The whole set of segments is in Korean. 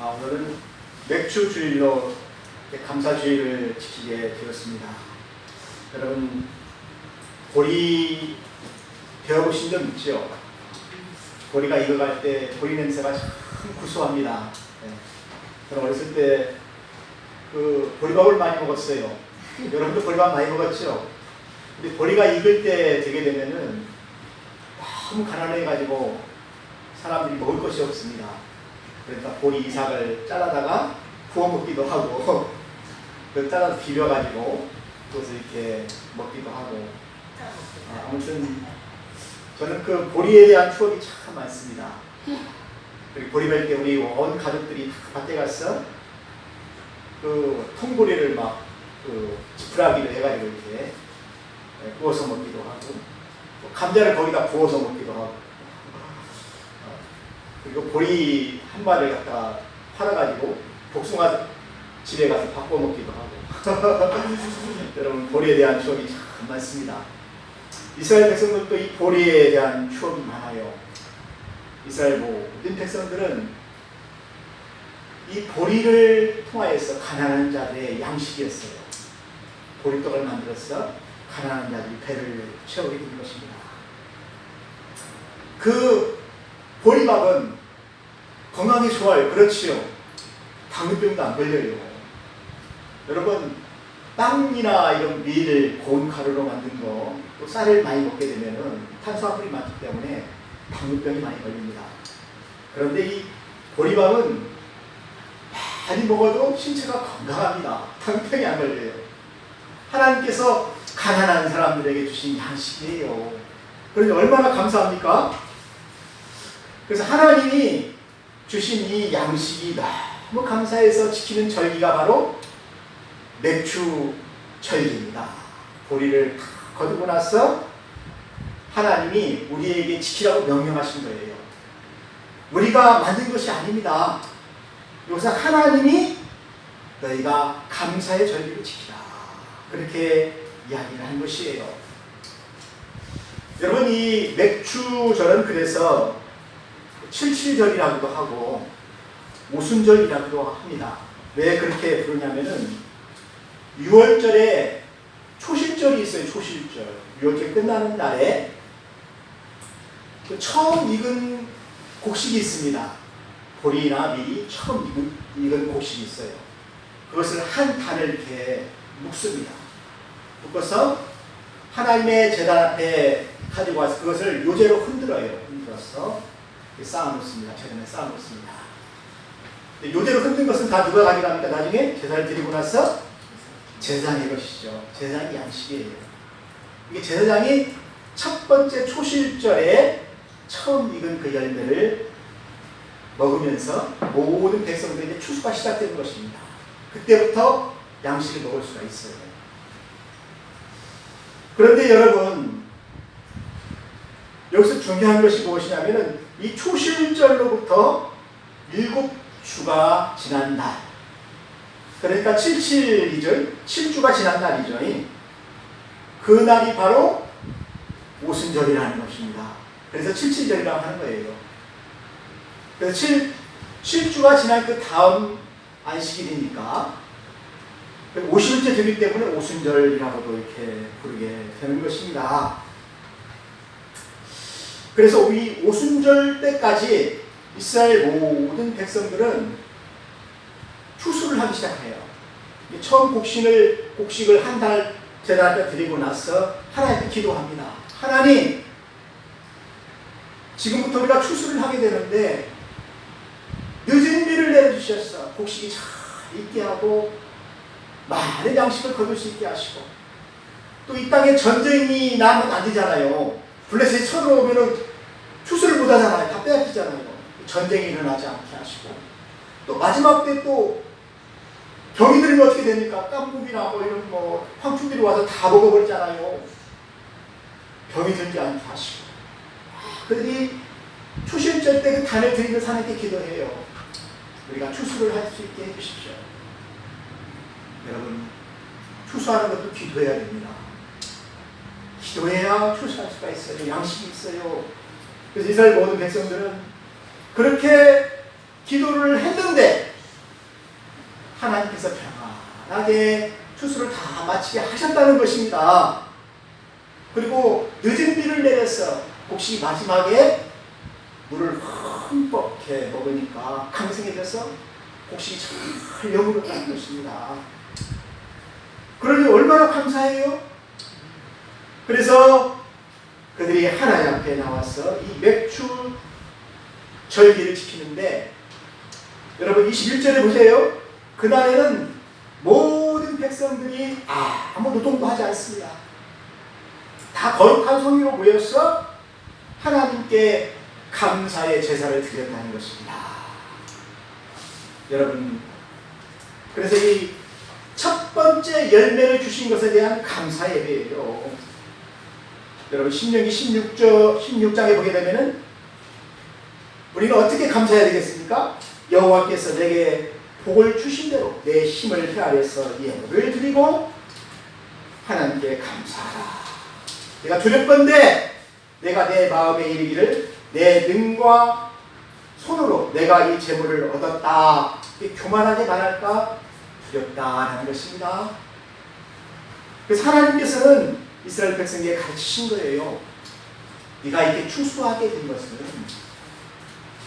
오늘은 맥주 주일로 감사주일을 지키게 되었습니다. 여러분, 보리 배워보신 적 있죠? 보리가 익어갈 때 보리 냄새가 참 구수합니다. 저는 어렸을 때 그 보리밥을 많이 먹었어요. 여러분도 보리밥 많이 먹었죠? 근데 보리가 익을 때 되게 되면은 너무 가난해가지고 사람들이 먹을 것이 없습니다. 그러니까 보리 이삭을 잘라다가 구워 먹기도 하고 그 잘라서 비벼가지고 그것을 이렇게 먹기도 하고 아무튼 저는 그 보리에 대한 추억이 참 많습니다. 그리고 보리 벨 때 우리 온 가족들이 다 밭에 가서 그 통보리를 막 그 지푸라기를 해가지고 이렇게 구워서 먹기도 하고 또 감자를 거기다 부어서 먹기도 하고 그리고 보리 한 마리를 갖다가 팔아가지고 복숭아 집에 가서 바꿔 먹기도 하고 여러분, 보리에 대한 추억이 참 많습니다. 이스라엘 백성들도 이 보리에 대한 추억이 많아요. 이스라엘 모든 백성들은 이 보리를 통하여서 가난한 자들의 양식이었어요. 보리떡을 만들어서 가난한 자들이 배를 채우게 된 것입니다. 그 보리밥은 건강에 좋아요. 그렇지요. 당뇨병도 안 걸려요. 여러분, 빵이나 이런 밀을 고운 가루로 만든 거, 또 쌀을 많이 먹게 되면은 탄수화물이 많기 때문에 당뇨병이 많이 걸립니다. 그런데 이 보리밥은 많이 먹어도 신체가 건강합니다. 당뇨병이 안 걸려요. 하나님께서 가난한 사람들에게 주신 양식이에요. 그러니 얼마나 감사합니까? 그래서 하나님이 주신 이 양식이 너무 감사해서 지키는 절기가 바로 맥주 절기입니다. 보리를 다 거두고 나서 하나님이 우리에게 지키라고 명령하신 거예요. 우리가 만든 것이 아닙니다. 여기서 하나님이 너희가 감사의 절기를 지키라, 그렇게 이야기를 한 것이에요. 여러분, 이 맥주절은 그래서 칠칠절이라고도 하고 오순절이라고도 합니다. 왜 그렇게 부르냐면은 6월절에 초실절이 있어요. 초실절. 6월절 끝나는 날에 처음 익은 곡식이 있습니다. 보리나 밀이 처음 익은 곡식이 있어요. 그것을 한 단을 이렇게 묶습니다. 묶어서 하나님의 제단 앞에 가지고 와서 그것을 요제로 흔들어요. 흔들어서 쌓아놓습니다. 제단에 쌓아놓습니다. 요제로 흔든 것은 다 누가 가져갑니까? 나중에 제사를 드리고 나서 제사장의 것이죠. 제사장의 양식이에요. 이게 제사장이 첫 번째 초실절에 처음 익은 그 열매를 먹으면서 모든 백성들에게 추수가 시작되는 것입니다. 그때부터 양식을 먹을 수가 있어요. 그런데 여러분, 여기서 중요한 것이 무엇이냐면은 이 초실절로부터 7주가 지난 날, 그러니까 77이죠. 7주가 지난 날이죠. 그 날이 바로 오순절이라는 것입니다. 그래서 77절이라고 하는 거예요. 그래서 7주가 지난 그 다음 안식일이니까 50일째 되기 때문에 오순절이라고도 이렇게 부르게 되는 것입니다. 그래서 이 오순절 때까지 이스라엘 모든 백성들은 추수를 하기 시작해요. 처음 곡식을 한 달 제단 앞에 드리고 나서 하나님께 기도합니다. 하나님, 지금부터 우리가 추수를 하게 되는데 늦은 비를 내려주셔서 곡식이 잘 익게 하고 많은 양식을 거둘 수 있게 하시고, 또 이 땅에 전쟁이 나면 안 되잖아요. 블레셋이 쳐들어오면 추수를 못 하잖아요. 다 빼앗기잖아요. 전쟁이 일어나지 않게 하시고, 또 마지막 때 또 병이 들면 어떻게 됩니까? 깐부기나 이런 황충들이 와서 다 먹어버리잖아요. 병이 들지 않게 하시고. 그러니 초실절 때 그 단을 드리는 하나님께 기도해요. 우리가 추수를 할 수 있게 해주십시오. 여러분, 추수하는 것도 기도해야 됩니다. 기도해야 추수할 수가 있어요. 양식이 있어요. 그래서 이스라엘 모든 백성들은 그렇게 기도를 했는데 안전하게 추수를 다 마치게 하셨다는 것입니다. 그리고 늦은 비를 내려서 곡식이 마지막에 물을 흠뻑 해 먹으니까 강성해져서 곡식이 잘 여물었다는 것입니다. 그러니 얼마나 감사해요? 그래서 그들이 하나님 앞에 나와서 이 맥주 절기를 지키는데, 여러분 21절에 보세요. 그날에는 모든 백성들이 아무 노동도 하지 않습니다. 다 거룩한 성의로 모여서 하나님께 감사의 제사를 드렸다는 것입니다. 여러분, 그래서 이 첫 번째 열매를 주신 것에 대한 감사 예배예요. 여러분 신명기 16장에 보게 되면은 우리는 어떻게 감사해야 되겠습니까? 여호와께서 내게 복을 주신 대로 내 힘을 헤아려서 예물을 드리고 하나님께 감사하라. 내가 두렵건대 내가 내 마음에 이르기를 내 능과 손으로 내가 이 재물을 얻었다, 교만하게 말할까 두렵다라는 것입니다. 그래서 하나님께서는 이스라엘 백성에게 가르치신 거예요. 네가 이렇게 추수하게 된 것은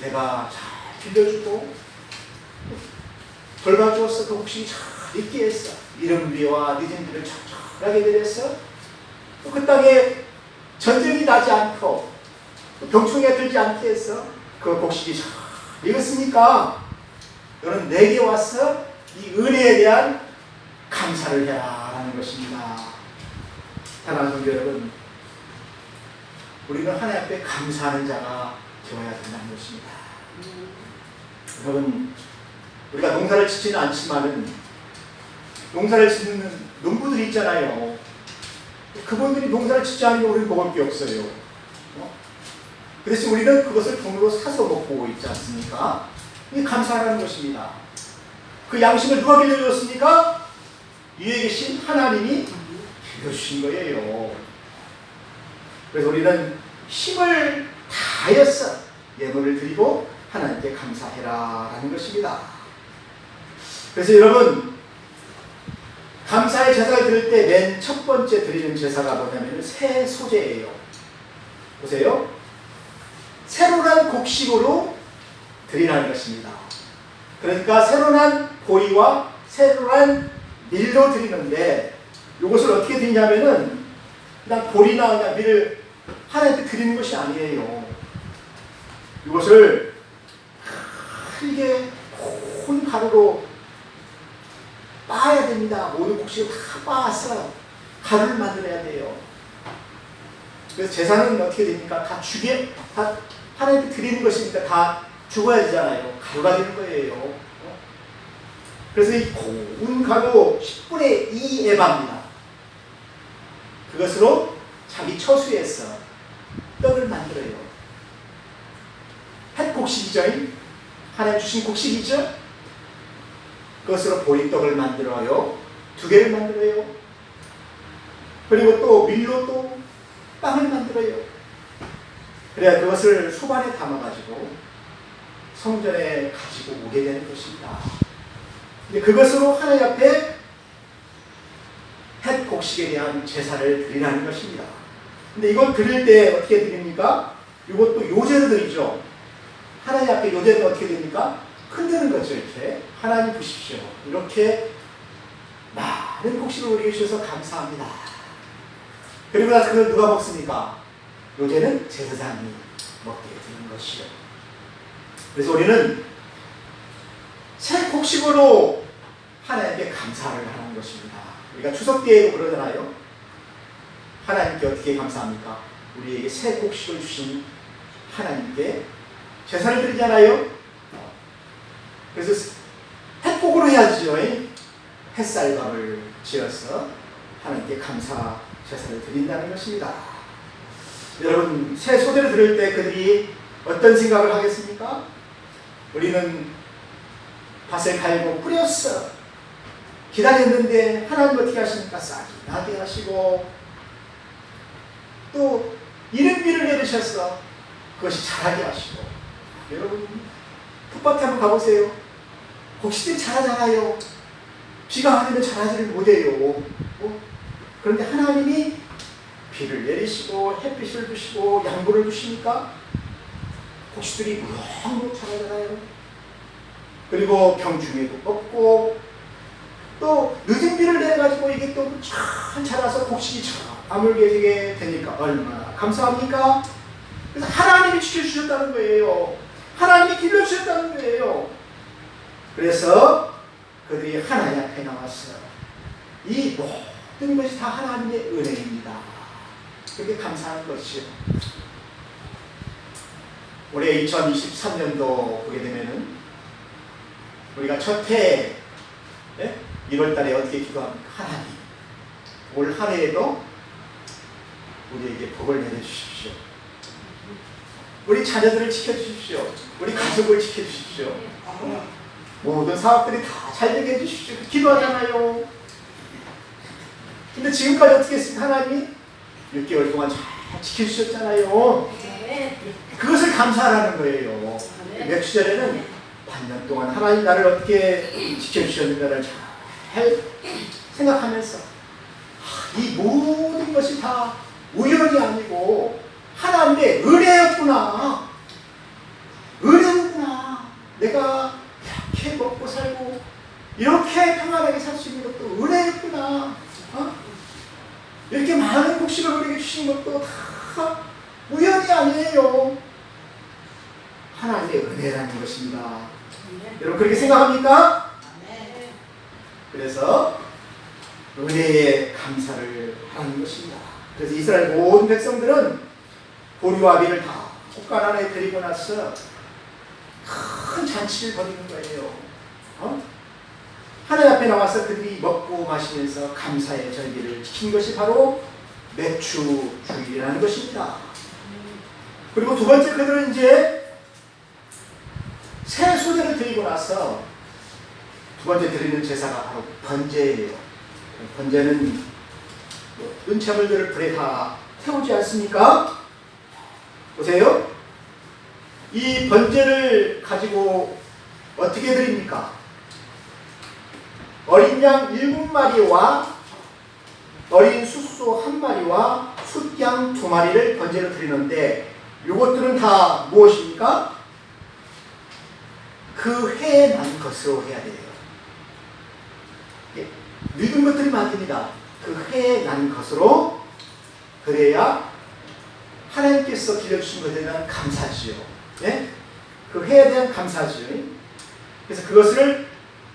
내가 잘 빌려주고 돌봐주었어. 그 곡식이 잘 있게 했어. 이른 비와 늦은 비를 적절하게 내렸어. 또 그 땅에 전쟁이 나지 않고 병충해가 들지 않게 했어. 그 곡식이 잘 익었으니까 너는 내게 와서 이 은혜에 대한 감사를 해라 라는 것입니다. 사랑하는 성도 여러분, 우리는 하나님 앞에 감사하는 자가 되어야 된다는 것입니다. 여러분, 우리가 농사를 짓지는 않지만은 농사를 짓는 농부들이 있잖아요. 그분들이 농사를 짓지 않으면 우리는 먹을 게 없어요. 그 대신 우리는 그것을 돈으로 사서 먹고 있지 않습니까? 이게 감사하는 것입니다. 그 양식을 누가 빌려주었습니까? 위에 계신 하나님이 빌려주신 거예요. 그래서 우리는 힘을 다하여서 예물을 드리고 하나님께 감사해라 라는 것입니다. 그래서 여러분, 감사의 제사를 드릴 때 맨 첫 번째 드리는 제사가 뭐냐면 새 소재예요. 보세요. 새로 난 곡식으로 드리라는 것입니다. 그러니까 새로 난 보리와 새로 난 밀로 드리는데, 이것을 어떻게 드리냐면은 그냥 보리나 그냥 밀을 하나님께 드리는 것이 아니에요. 이것을 크게 큰 가루로 빻아야 됩니다. 모든 곡식을 다 빻아서 가루를 만들어야 돼요. 그래서 제사는 어떻게 됩니까? 다 하나님께 드리는 것이니까 다 죽어야 되잖아요. 가루가 되는 거예요. 그래서 이 고운 가루 10분의 2 에바입니다. 그것으로 자기 처수에서 떡을 만들어요. 한 곡식이죠. 하나님 주신 곡식이죠. 그것으로 보리떡을 만들어요. 2개를 만들어요. 그리고 또 밀로 또 빵을 만들어요. 그래야 그것을 소반에 담아가지고 성전에 가지고 오게 되는 것입니다. 근데 그것으로 하나님 앞에 햇 곡식에 대한 제사를 드리라는 것입니다. 근데 이걸 드릴 때 어떻게 드립니까? 이것도 요제로 드리죠. 하나님 앞에 요제는 어떻게 됩니까? 흔드는 거죠. 이렇게 하나님 보십시오. 이렇게 많은 곡식을 우리에게 주셔서 감사합니다. 그리고 나서 그걸 누가 먹습니까? 요제는 제사장이 먹게 되는 것이요. 그래서 우리는 새 곡식으로 하나님께 감사를 하는 것입니다. 우리가 추석 때에도 그러잖아요. 하나님께 어떻게 감사합니까? 우리에게 새 곡식을 주신 하나님께 제사를 드리잖아요. 그래서 햇곡으로 해야죠. 햇쌀밥을 지어서 하나님께 감사 제사를 드린다는 것입니다. 여러분, 새 소재를 드릴 때 그들이 어떤 생각을 하겠습니까? 우리는 밭을 갈고 뿌렸어. 기다렸는데 하나님 어떻게 하십니까? 싹이 나게 하시고 또 이른 비를 내리셔서 그것이 자라게 하시고. 여러분, 풋밭에 한번 가보세요. 곡식들이 자라잖아요. 비가 안 오면 자라지를 못해요. 그런데 하나님이 비를 내리시고 햇빛을 주시고 양분을 주시니까 곡식들이 무럭무럭 자라잖아요. 그리고 병충해도 없고 또 늦은 비를 내가지고 이게 또 잘 자라서 곡식이 잘 아물게 되게 되니까 얼마나 감사합니까? 그래서 하나님이 지켜주셨다는 거예요. 하나님이 길러주셨다는 거예요. 그래서 그들이 하나님 앞에 나왔어요. 이 모든 것이 다 하나님의 은혜입니다. 그렇게 감사한 것이요. 올해 2023년도 보게 되면은 우리가 첫 해 1월 달에 어떻게 기도합니까? 하나님, 올 한 해에도 우리에게 복을 내려주십시오. 우리 자녀들을 지켜주십시오. 우리 가족을 지켜주십시오. 모든 사업들이 다 잘 되게 해주십시오. 기도하잖아요. 근데 지금까지 어떻게 했습니까? 하나님이 6개월 동안 잘 지켜주셨잖아요. 그것을 감사하라는 거예요. 몇 주 전에는 반년 동안 하나님 나를 어떻게 지켜주셨는가를 잘 생각하면서 이 모든 것이 다 우연이 아니고 하나님의 은혜였구나. 은혜였구나. 내가 이렇게 먹고 살고 이렇게 평안하게 살 수 있는 것도 은혜였구나. 이렇게 많은 곡식을 우리에게 주신 것도 다 우연이 아니에요. 하나님의 은혜라는 것입니다. 여러분 그렇게 생각합니까? 그래서 은혜에 감사를 하는 것입니다. 그래서 이스라엘 모든 백성들은 보리와 비를 다 꽃간 안에 데리고 나서 큰 잔치를 벌이는 거예요. 하나님 앞에 나와서 그들이 먹고 마시면서 감사의 절기를 지킨 것이 바로 맥주 주일이라는 것입니다. 그리고 두 번째 그들은 이제 새 소재를 드리고 나서 두 번째 드리는 제사가 바로 번제예요. 번제는 은체물들을 불에 다 태우지 않습니까? 보세요. 이 번제를 가지고 어떻게 드립니까? 어린 양 7마리와 어린 숫소 1마리와 숫양 2마리를 번제로 드리는데 이것들은 다 무엇입니까? 그 해에 난 것으로 해야 돼요. 늙은 것들이 많습니다. 그 해에 난 것으로 그래야 하나님께서 길러주신 것에 대한 감사지요. 네? 그 해에 대한 감사지요. 그래서 그것을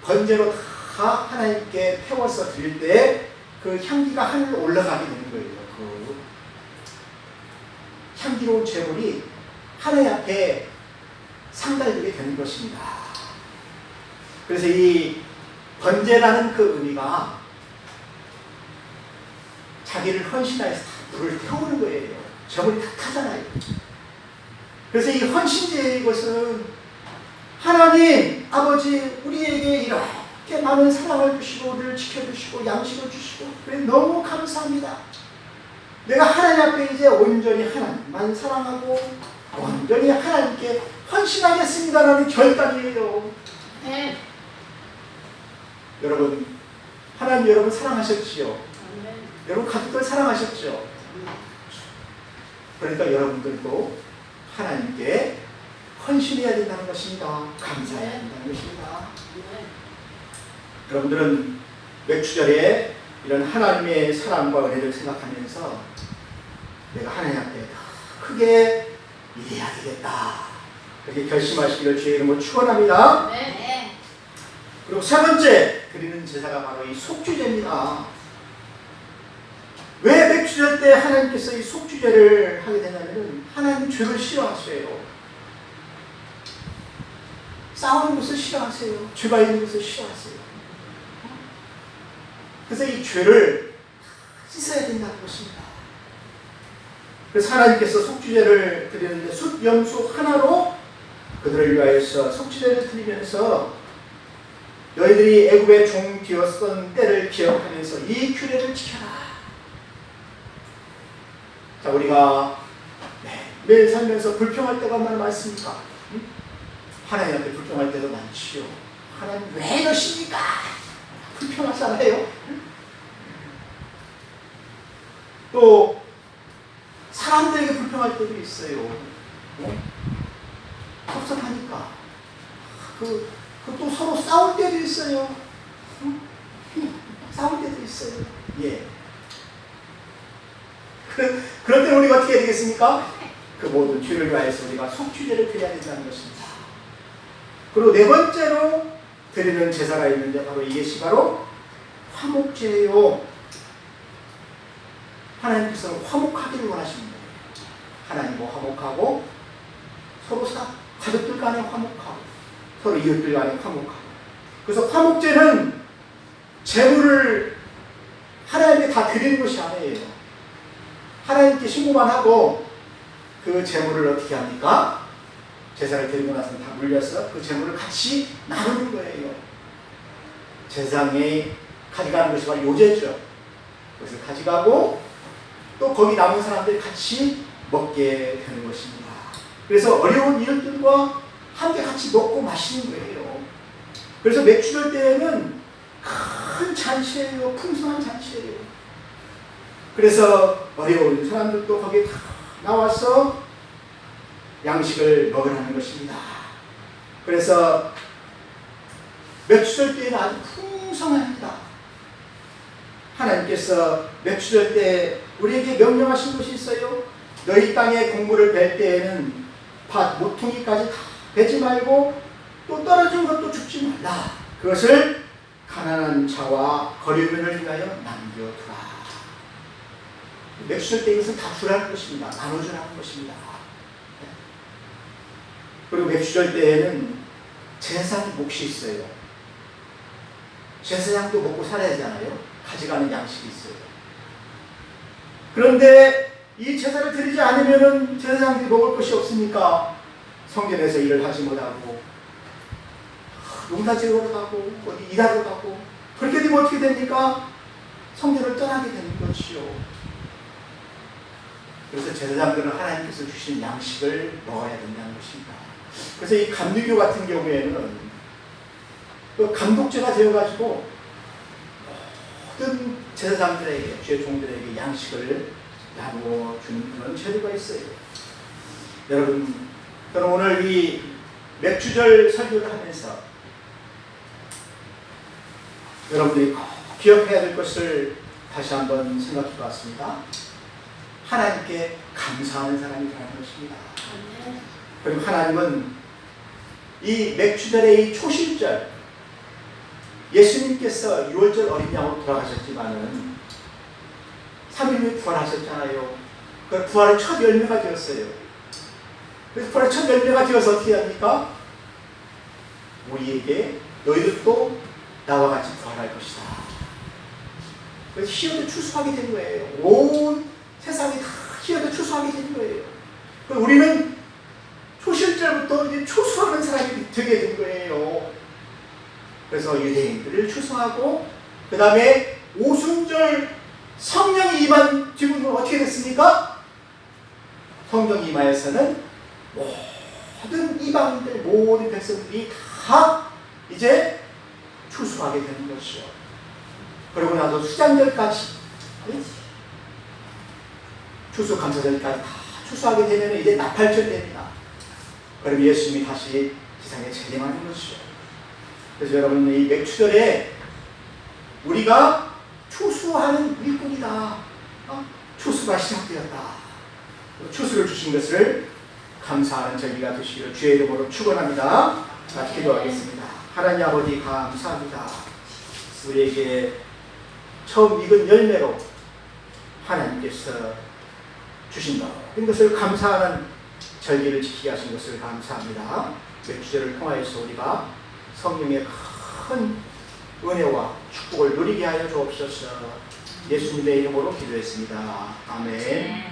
번제로 다 하나님께 태워서 드릴 때 그 향기가 하늘로 올라가게 되는 거예요. 그 향기로운 제물이 하나님 앞에 상달되게 되는 것입니다. 그래서 이 번제라는 그 의미가 자기를 헌신하여서 다 불을 태우는 거예요. 저물이 다 타잖아요. 그래서 이 헌신제의 것은 하나님 아버지 우리에게 이렇게 많은 사랑을 주시고 우리를 지켜주시고 양식을 주시고 그래 너무 감사합니다. 내가 하나님 앞에 이제 온전히 하나님만 사랑하고 온전히 하나님께 헌신하겠습니다라는 결단이에요. 네. 여러분 하나님 여러분 사랑하셨지요? 네. 여러분 가족들 사랑하셨죠? 그러니까 여러분들도 하나님께 헌신해야 된다는 것입니다. 감사해야 된다는 것입니다. 여러분들은 맥주절에 이런 하나님의 사랑과 은혜를 생각하면서 내가 하나님 앞에 더 크게 일해야 되겠다. 그렇게 결심하시기를 주의 이름으로 축원합니다. 네. 그리고 세 번째 드리는 제사가 바로 이 속죄제입니다. 왜 맥주절 때 하나님께서 이 속죄제를 하게 되냐면 하나님 죄를 싫어하세요. 싸우는 것을 싫어하세요. 죄가 있는 것을 싫어하세요. 그래서 이 죄를 씻어야 된다는 것입니다. 그래서 하나님께서 속죄제를 드리는데 숫 염소 하나로 그들을 위하여서 속죄제를 드리면서 너희들이 애굽의 종 되었던 때를 기억하면서 이 규례를 지켜라. 자, 우리가 매일 살면서 불평할 때가 얼마나 많습니까? 하나님 앞에 불평할 때도 많지요. 하나님 왜 이러십니까? 불편하잖아요. 또 사람들에게 불편할 때도 있어요. 섭섭하니까. 또 서로 싸울 때도 있어요. 싸울 때도 있어요. 예. 그럴 때 우리가 어떻게 해야 되겠습니까? 그 모든 죄를 위하여서 우리가 속죄제를 드려야 된다는 것입니다. 그리고 네 번째로 드리는 제사가 있는데 바로 이것이 바로 화목제예요. 하나님께서는 화목하기를 원하시는 거예요. 하나님과 화목하고 서로 가족들 간에 화목하고 서로 이웃들 간에 화목하고. 그래서 화목제는 재물을 하나님께 다 드리는 것이 아니에요. 하나님께 신고만 하고 그 재물을 어떻게 합니까? 제사를 드리고 나서는 다 물려서 그 재물을 같이 나누는 거예요. 제사장이 가져가는 것이 바로 요제죠. 그것을 가져가고 또 거기 남은 사람들이 같이 먹게 되는 것입니다. 그래서 어려운 이웃들과 함께 같이 먹고 마시는 거예요. 그래서 맥주절 때에는 큰 잔치예요. 풍성한 잔치예요. 그래서 어려운 사람들도 거기에 다 나와서 양식을 먹으라는 것입니다. 그래서 맥주절 때에는 아주 풍성합니다. 하나님께서 맥주절 때 우리에게 명령하신 것이 있어요. 너희 땅에 곡물을 벨 때에는 밭 모퉁이까지 다 베지 말고 또 떨어진 것도 줍지 말라. 그것을 가난한 자와 거류민을 위하여 남겨두라. 맥주절 때 이것은 다 주라는 것입니다. 나눠주라는 것입니다. 그리고 맥주절 때에는 제사장 몫이 있어요. 제사장도 먹고 살아야 하잖아요. 가져가는 양식이 있어요. 그런데 이 제사를 드리지 않으면 제사장들이 먹을 것이 없으니까 성전에서 일을 하지 못하고 농사 지으러 가고 어디 일하러 가고 그렇게 되면 어떻게 됩니까? 성전을 떠나게 되는 것이요. 그래서 제사장들은 하나님께서 주신 양식을 먹어야 된다는 것입니다. 그래서 이 감리교 같은 경우에는 그 감독제가 되어가지고 모든 제사장들에게, 주의 종들에게 양식을 나누어 주는 그런 제도가 있어요. 여러분, 저는 오늘 이 맥주절 설교를 하면서 여러분들이 꼭 기억해야 될 것을 다시 한번 생각해 봤습니다. 하나님께 감사하는 사람이라는 것입니다. 그리고 하나님은 이 맥주절의 이 초실절, 예수님께서 6월절 어린 양으로 돌아가셨지만은 3일 후에 부활하셨잖아요. 그 부활의 첫 열매가 되었어요. 그래서 부활의 첫 열매가 되어서 어떻게 합니까? 우리에게 너희들도 나와 같이 부활할 것이다. 그래서 희어도 추수하게 된 거예요. 온 세상이 다 희어도 추수하게 된 거예요. 우리는 초실절부터 이제 추수하는 사람이 되게 된 거예요. 그래서 유대인들을 추수하고 그 다음에 오순절 성령이 임한 기분은 어떻게 됐습니까? 성령 임하에서는 모든 이방인들, 모든 백성들이 다 이제 추수하게 되는 것이요. 그리고 나서 수장절까지, 추수감사절까지 다 추수하게 되면 이제 나팔절 됩니다. 그럼 예수님이 다시 지상에 재림하는 것이요. 그래서 여러분, 이 맥주절에 우리가 추수하는 일꾼이다. 추수가 시작되었다. 추수를 주신 것을 감사하는 저희가 되시기를 주의 이름으로 축원합니다. 같이 기도하겠습니다. 하나님 아버지 감사합니다. 우리에게 처음 익은 열매로 하나님께서 주신 것을 감사하는 절기를 지키게 하신 것을 감사합니다. 맥주절을 통하여서 우리가 성령의 큰 은혜와 축복을 누리게 하여 주옵소서. 예수님의 이름으로 기도했습니다. 아멘.